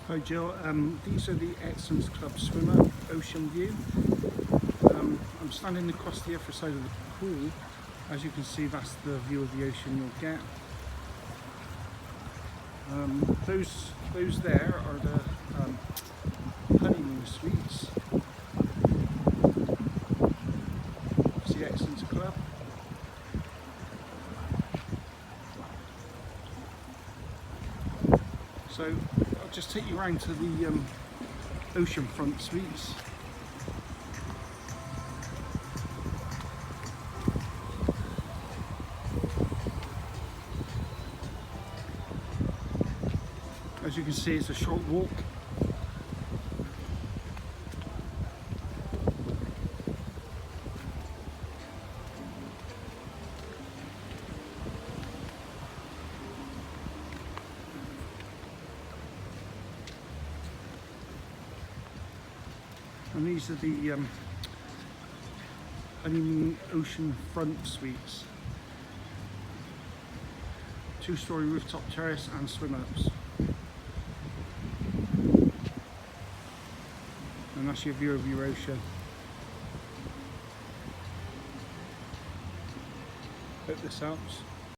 Hi Jill, these are the Excellence Club swimmer ocean view. I'm standing across the other side of the pool. As you can see, that's the view of the ocean you'll get. Those there are the honeymoon suites. It's the Excellence Club. So I'll just take you around to the oceanfront suites. As you can see, it's a short walk. And these are the honeymoon oceanfront suites. 2-story rooftop terrace and swim ups. And that's your view of your ocean. Hope this helps.